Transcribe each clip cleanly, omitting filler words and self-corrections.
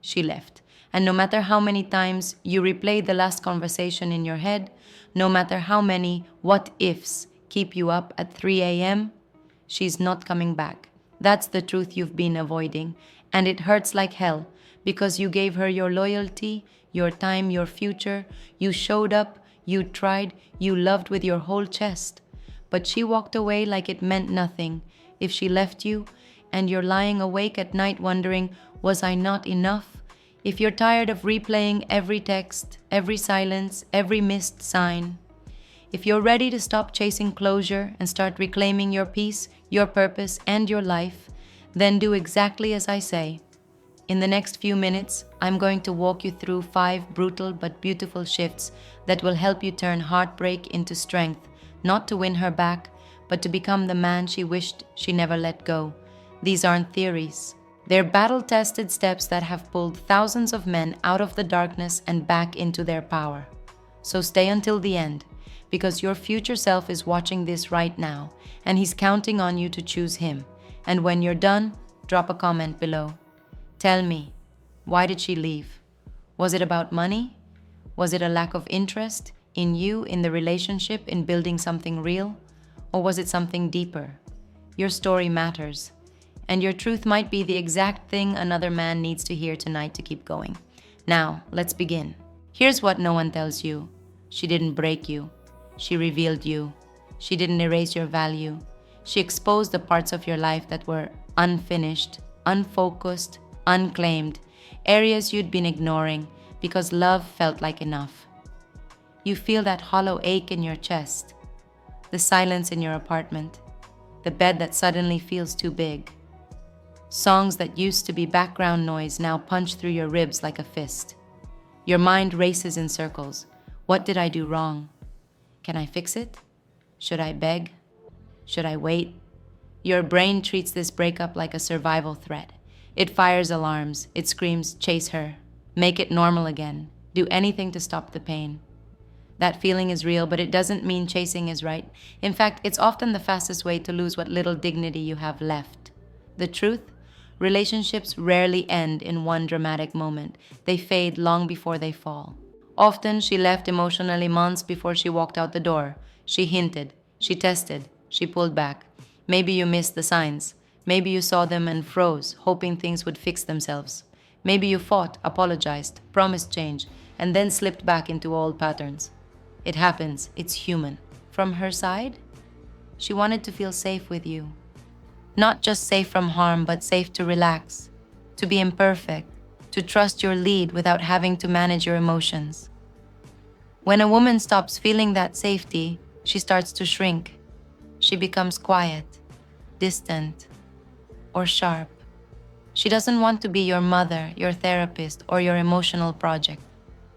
she left. And no matter how many times you replay the last conversation in your head, no matter how many what ifs keep you up at 3 a.m., she's not coming back. That's the truth you've been avoiding. And it hurts like hell because you gave her your loyalty, your time, your future. You showed up, you tried, you loved with your whole chest. But she walked away like it meant nothing. If she left you and you're lying awake at night wondering, was I not enough? If you're tired of replaying every text, every silence, every missed sign, if you're ready to stop chasing closure and start reclaiming your peace, your purpose, and your life, then do exactly as I say. In the next few minutes, I'm going to walk you through 5 brutal but beautiful shifts that will help you turn heartbreak into strength, not to win her back, but to become the man she wished she never let go. These aren't theories. They're battle-tested steps that have pulled thousands of men out of the darkness and back into their power. So stay until the end, because your future self is watching this right now, and he's counting on you to choose him. And when you're done, drop a comment below. Tell me, why did she leave? Was it about money? Was it a lack of interest in you, in the relationship, in building something real? Or was it something deeper? Your story matters, and your truth might be the exact thing another man needs to hear tonight to keep going. Now, let's begin. Here's what no one tells you. She didn't break you. She revealed you. She didn't erase your value. She exposed the parts of your life that were unfinished, unfocused, unclaimed, areas you'd been ignoring because love felt like enough. You feel that hollow ache in your chest, the silence in your apartment, the bed that suddenly feels too big. Songs that used to be background noise now punch through your ribs like a fist. Your mind races in circles. What did I do wrong? Can I fix it? Should I beg? Should I wait? Your brain treats this breakup like a survival threat. It fires alarms. It screams, chase her. Make it normal again. Do anything to stop the pain. That feeling is real, but it doesn't mean chasing is right. In fact, it's often the fastest way to lose what little dignity you have left. The truth? Relationships rarely end in one dramatic moment. They fade long before they fall. Often, she left emotionally months before she walked out the door. She hinted. She tested. She pulled back. Maybe you missed the signs. Maybe you saw them and froze, hoping things would fix themselves. Maybe you fought, apologized, promised change, and then slipped back into old patterns. It happens. It's human. From her side, she wanted to feel safe with you. Not just safe from harm, but safe to relax, to be imperfect, to trust your lead without having to manage your emotions. When a woman stops feeling that safety, she starts to shrink. She becomes quiet, distant, or sharp. She doesn't want to be your mother, your therapist, or your emotional project.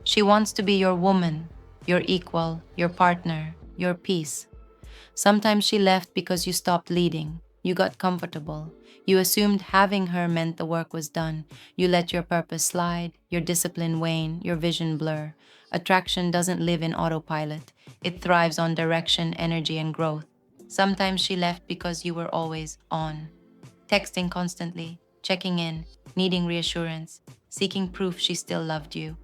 She wants to be your woman, your equal, your partner, your peace. Sometimes she left because you stopped leading. You got comfortable. You assumed having her meant the work was done. You let your purpose slide, your discipline wane, your vision blur. Attraction doesn't live in autopilot. It thrives on direction, energy, and growth. Sometimes she left because you were always on. Texting constantly, checking in, needing reassurance, seeking proof she still loved you.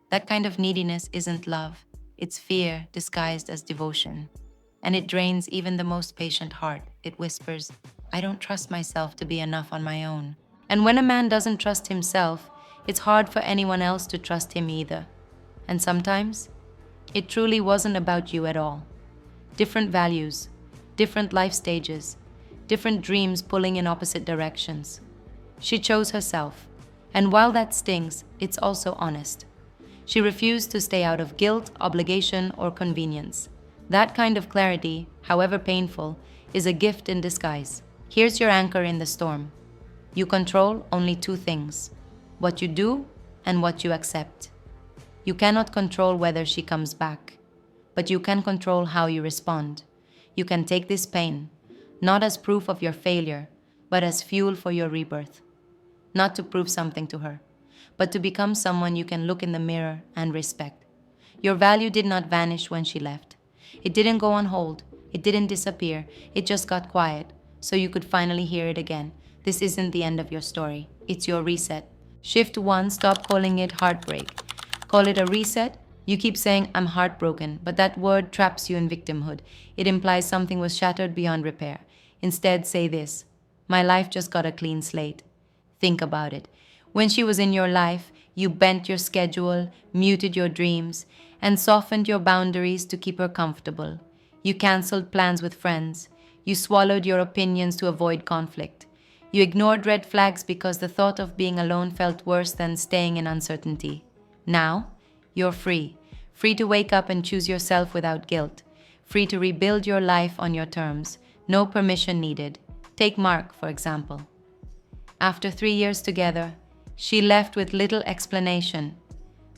That kind of neediness isn't love. It's fear disguised as devotion. And it drains even the most patient heart. It whispers, I don't trust myself to be enough on my own. And when a man doesn't trust himself, it's hard for anyone else to trust him either. And sometimes, it truly wasn't about you at all. Different values, different life stages, different dreams pulling in opposite directions. She chose herself, and while that stings, it's also honest. She refused to stay out of guilt, obligation, or convenience. That kind of clarity, however painful, is a gift in disguise. Here's your anchor in the storm. You control only 2 things: what you do and what you accept. You cannot control whether she comes back, but you can control how you respond. You can take this pain, not as proof of your failure, but as fuel for your rebirth. Not to prove something to her, but to become someone you can look in the mirror and respect. Your value did not vanish when she left. It didn't go on hold. It didn't disappear. It just got quiet, so you could finally hear it again. This isn't the end of your story. It's your reset. Shift 1, stop calling it heartbreak. Call it a reset. You keep saying, I'm heartbroken, but that word traps you in victimhood. It implies something was shattered beyond repair. Instead, say this: my life just got a clean slate. Think about it. When she was in your life, you bent your schedule, muted your dreams, and softened your boundaries to keep her comfortable. You canceled plans with friends. You swallowed your opinions to avoid conflict. You ignored red flags because the thought of being alone felt worse than staying in uncertainty. Now, you're free. Free to wake up and choose yourself without guilt. Free to rebuild your life on your terms. No permission needed. Take Mark, for example. After 3 years together, she left with little explanation.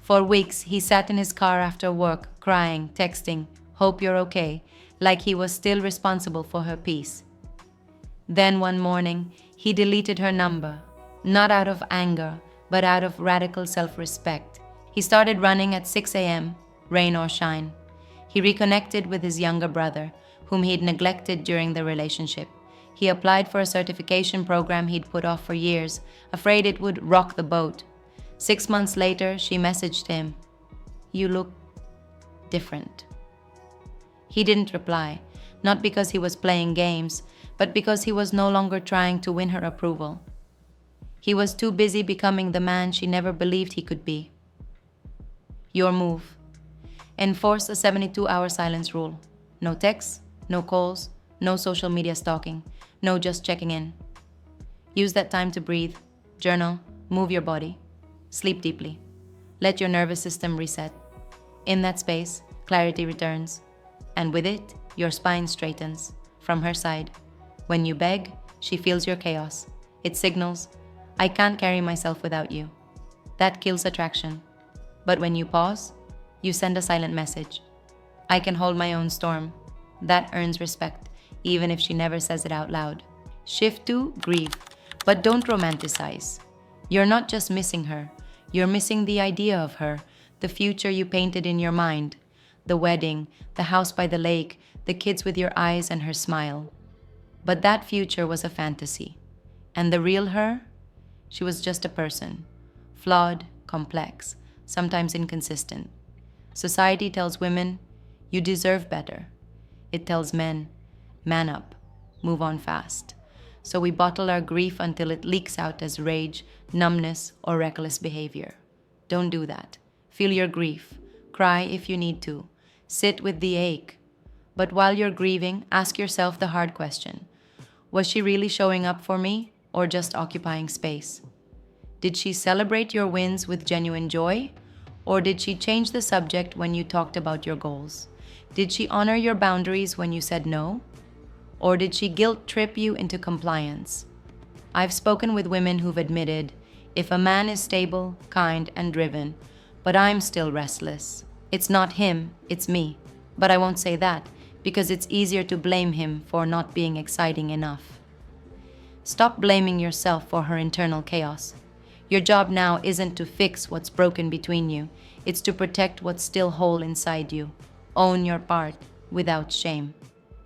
For weeks, he sat in his car after work, crying, texting, "Hope you're okay," like he was still responsible for her peace. Then one morning, he deleted her number, not out of anger, but out of radical self-respect. He started running at 6 a.m., rain or shine. He reconnected with his younger brother, whom he'd neglected during the relationship. He applied for a certification program he'd put off for years, afraid it would rock the boat. 6 months later, she messaged him, "You look different." He didn't reply, not because he was playing games, but because he was no longer trying to win her approval. He was too busy becoming the man she never believed he could be. Your move. Enforce a 72-hour silence rule. No texts, no calls, no social media stalking, no just checking in. Use that time to breathe, journal, move your body, sleep deeply. Let your nervous system reset. In that space, clarity returns, and with it, your spine straightens. From her side, when you beg, she feels your chaos. It signals, "I can't carry myself without you." That kills attraction. But when you pause, you send a silent message. "I can hold my own storm." That earns respect, even if she never says it out loud. Shift 2, grieve, but don't romanticize. You're not just missing her, you're missing the idea of her, the future you painted in your mind, the wedding, the house by the lake, the kids with your eyes and her smile. But that future was a fantasy. And the real her? She was just a person, flawed, complex, sometimes inconsistent. Society tells women, "You deserve better." It tells men, "Man up, move on fast." So we bottle our grief until it leaks out as rage, numbness, or reckless behavior. Don't do that. Feel your grief. Cry if you need to. Sit with the ache. But while you're grieving, ask yourself the hard question. Was she really showing up for me, or just occupying space? Did she celebrate your wins with genuine joy? Or did she change the subject when you talked about your goals? Did she honor your boundaries when you said no? Or did she guilt trip you into compliance? I've spoken with women who've admitted, if a man is stable, kind, and driven, but I'm still restless, it's not him, it's me. But I won't say that, because it's easier to blame him for not being exciting enough. Stop blaming yourself for her internal chaos. Your job now isn't to fix what's broken between you, it's to protect what's still whole inside you. Own your part without shame.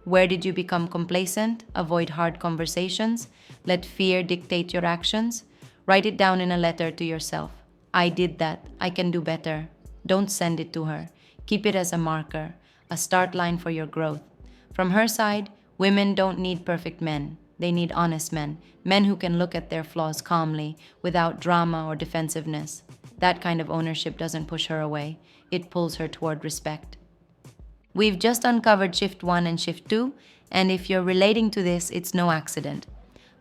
Where did you become complacent? Avoid hard conversations? Let fear dictate your actions? Write it down in a letter to yourself. I did that. I can do better. Don't send it to her. Keep it as a marker, a start line for your growth. From her side, women don't need perfect men. They need honest men, men who can look at their flaws calmly, without drama or defensiveness. That kind of ownership doesn't push her away. It pulls her toward respect. We've just uncovered Shift 1 and Shift 2, and if you're relating to this, it's no accident.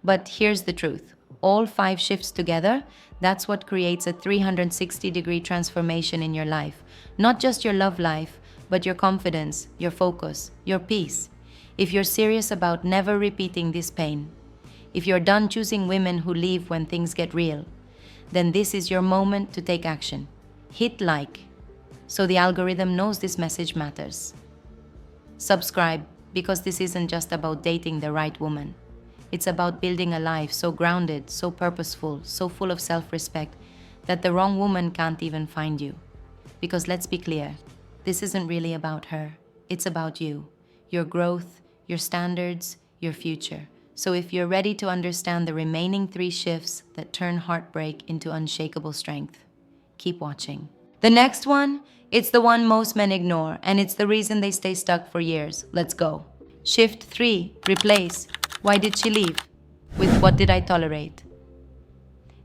But here's the truth. All 5 shifts together, that's what creates a 360-degree transformation in your life. Not just your love life, but your confidence, your focus, your peace. If you're serious about never repeating this pain, if you're done choosing women who leave when things get real, then this is your moment to take action. Hit like, so the algorithm knows this message matters. Subscribe, because this isn't just about dating the right woman. It's about building a life so grounded, so purposeful, so full of self-respect that the wrong woman can't even find you. Because let's be clear, this isn't really about her. It's about you, your growth, your standards, your future. So if you're ready to understand the remaining 3 shifts that turn heartbreak into unshakable strength, keep watching. The next one, it's the one most men ignore, and it's the reason they stay stuck for years. Let's go. Shift 3, replace. Why did she leave? With what did I tolerate?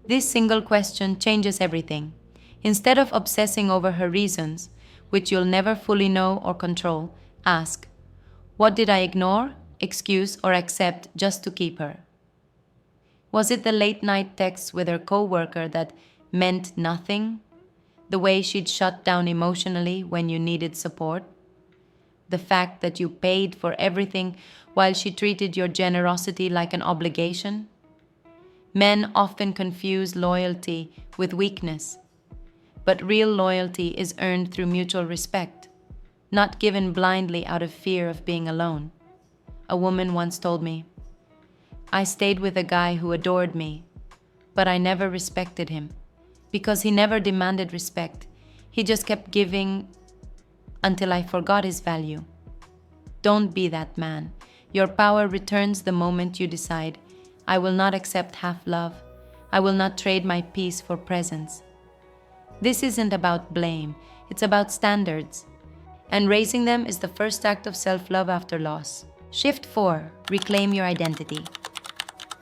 This single question changes everything. Instead of obsessing over her reasons, which you'll never fully know or control, ask, what did I ignore, excuse, or accept just to keep her? Was it the late night texts with her coworker that meant nothing? The way she'd shut down emotionally when you needed support? The fact that you paid for everything while she treated your generosity like an obligation? Men often confuse loyalty with weakness, but real loyalty is earned through mutual respect, not given blindly out of fear of being alone. A woman once told me, I stayed with a guy who adored me, but I never respected him because he never demanded respect. He just kept giving until I forgot his value. Don't be that man. Your power returns the moment you decide, I will not accept half love. I will not trade my peace for presence. This isn't about blame, it's about standards. And raising them is the first act of self-love after loss. Shift 4, reclaim your identity.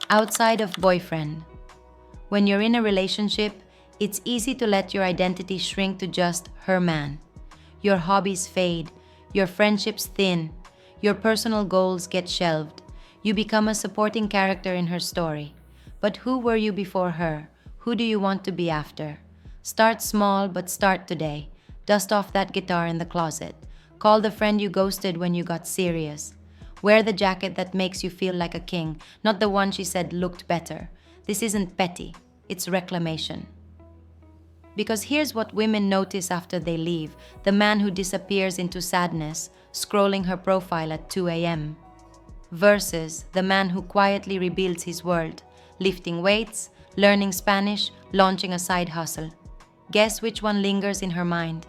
Outside of boyfriend. When you're in a relationship, it's easy to let your identity shrink to just her man. Your hobbies fade, your friendships thin, your personal goals get shelved. You become a supporting character in her story. But who were you before her? Who do you want to be after? Start small, but start today. Dust off that guitar in the closet. Call the friend you ghosted when you got serious. Wear the jacket that makes you feel like a king, not the one she said looked better. This isn't petty, it's reclamation. Because here's what women notice after they leave: the man who disappears into sadness, scrolling her profile at 2 a.m., versus the man who quietly rebuilds his world, lifting weights, learning Spanish, launching a side hustle. Guess which one lingers in her mind?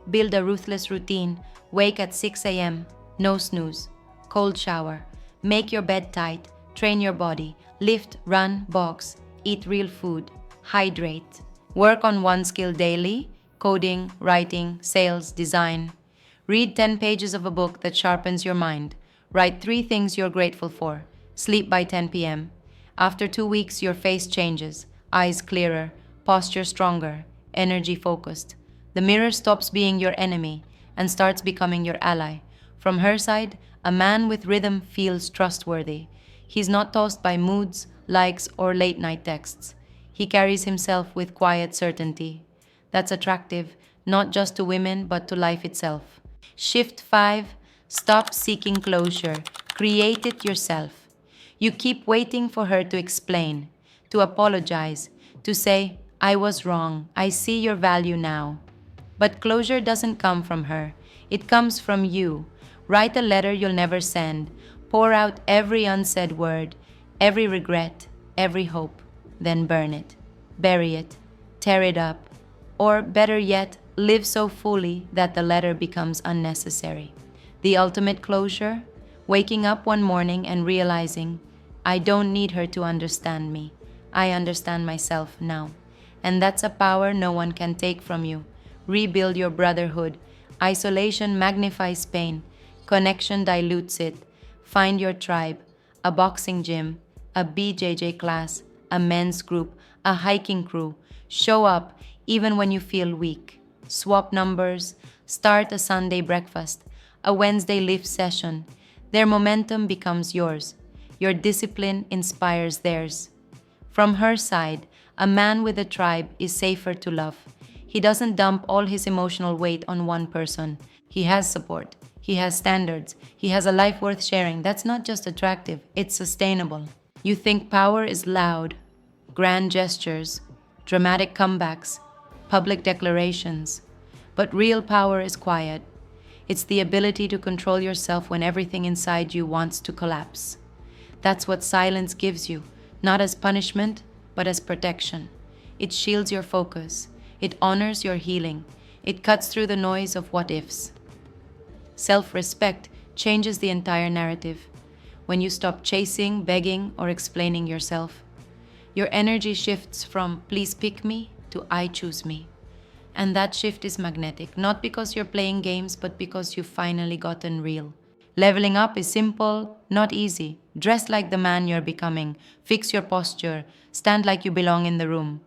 Build a ruthless routine, wake at 6 a.m., no snooze, cold shower, make your bed tight, train your body, lift, run, box, eat real food, hydrate. Work on one skill daily: coding, writing, sales, design. Read 10 pages of a book that sharpens your mind. Write 3 things you're grateful for. Sleep by 10 p.m. After 2 weeks, your face changes. Eyes clearer, posture stronger, energy focused. The mirror stops being your enemy and starts becoming your ally. From her side, a man with rhythm feels trustworthy. He's not tossed by moods, likes, or late-night texts. He carries himself with quiet certainty. That's attractive, not just to women, but to life itself. Shift 5. Stop seeking closure. Create it yourself. You keep waiting for her to explain, to apologize, to say, I was wrong, I see your value now. But closure doesn't come from her. It comes from you. Write a letter you'll never send. Pour out every unsaid word, every regret, every hope. Then burn it, bury it, tear it up, or better yet, live so fully that the letter becomes unnecessary. The ultimate closure? Waking up one morning and realizing, I don't need her to understand me. I understand myself now. And that's a power no one can take from you. Rebuild your brotherhood. Isolation magnifies pain. Connection dilutes it. Find your tribe, a boxing gym, a BJJ class, a men's group, a hiking crew. Show up even when you feel weak. Swap numbers. Start a Sunday breakfast, a Wednesday lift session. Their momentum becomes yours. Your discipline inspires theirs. From her side, a man with a tribe is safer to love. He doesn't dump all his emotional weight on one person. He has support. He has standards. He has a life worth sharing. That's not just attractive, it's sustainable. You think power is loud, grand gestures, dramatic comebacks, public declarations. But real power is quiet. It's the ability to control yourself when everything inside you wants to collapse. That's what silence gives you, not as punishment, but as protection. It shields your focus. It honors your healing. It cuts through the noise of what-ifs. Self-respect changes the entire narrative. when you stop chasing, begging, or explaining yourself. Your energy shifts from please pick me to I choose me. And that shift is magnetic, not because you're playing games, but because you've finally gotten real. Leveling up is simple, not easy. Dress like the man you're becoming, fix your posture, stand like you belong in the room.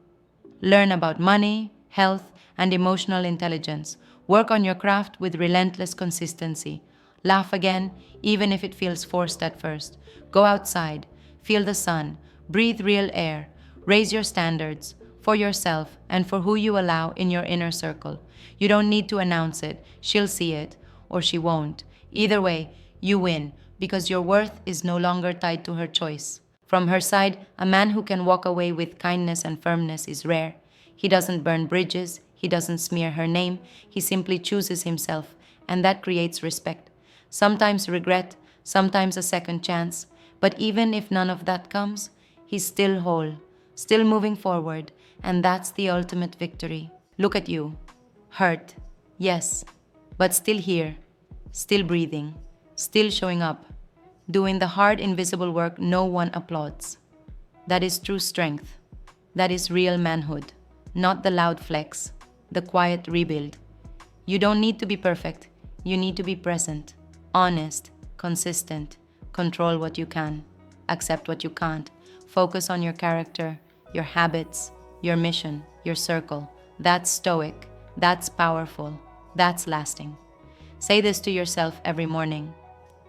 Learn about money, health, and emotional intelligence. Work on your craft with relentless consistency. Laugh again, even if it feels forced at first. Go outside, feel the sun, breathe real air, raise your standards for yourself and for who you allow in your inner circle. You don't need to announce it, she'll see it, or she won't. Either way, you win, because your worth is no longer tied to her choice. From her side, a man who can walk away with kindness and firmness is rare. He doesn't burn bridges, he doesn't smear her name, he simply chooses himself, and that creates respect. Sometimes regret, sometimes a second chance, but even if none of that comes, he's still whole, still moving forward, and that's the ultimate victory. Look at you. Hurt, yes, but still here, still breathing, still showing up, doing the hard, invisible work no one applauds. That is true strength. That is real manhood, not the loud flex, the quiet rebuild. You don't need to be perfect. You need to be present, honest, consistent, control what you can, accept what you can't, focus on your character, your habits, your mission, your circle. That's stoic, that's powerful, that's lasting. Say this to yourself every morning.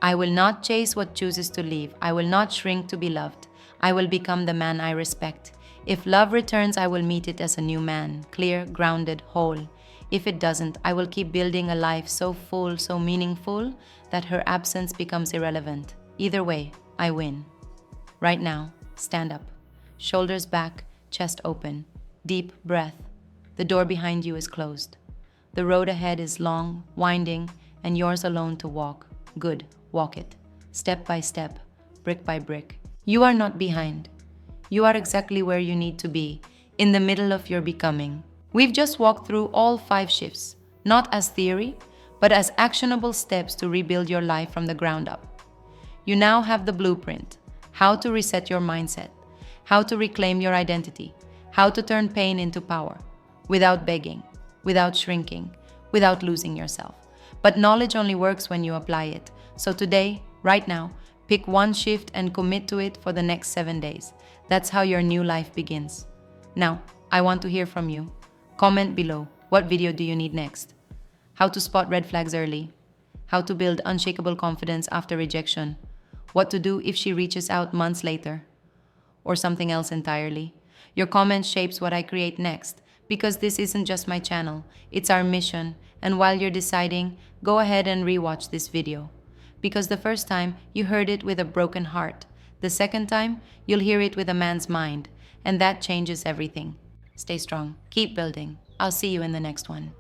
I will not chase what chooses to leave. I will not shrink to be loved. I will become the man I respect. If love returns, I will meet it as a new man, clear, grounded, whole. If it doesn't, I will keep building a life so full, so meaningful, that her absence becomes irrelevant. Either way, I win. Right now, stand up. Shoulders back, chest open. Deep breath. The door behind you is closed. The road ahead is long, winding, and yours alone to walk. Good, walk it. Step by step, brick by brick. You are not behind. You are exactly where you need to be, in the middle of your becoming. We've just walked through all 5 shifts, not as theory, but as actionable steps to rebuild your life from the ground up. You now have the blueprint: how to reset your mindset, how to reclaim your identity, how to turn pain into power, without begging, without shrinking, without losing yourself. But knowledge only works when you apply it. So today, right now, pick one shift and commit to it for the next 7 days. That's how your new life begins. Now, I want to hear from you. Comment below. What video do you need next? How to spot red flags early? How to build unshakable confidence after rejection? What to do if she reaches out months later? Or something else entirely? Your comment shapes what I create next, because this isn't just my channel, it's our mission. And while you're deciding, go ahead and rewatch this video. Because the first time, you heard it with a broken heart. The second time, you'll hear it with a man's mind. And that changes everything. Stay strong. Keep building. I'll see you in the next one.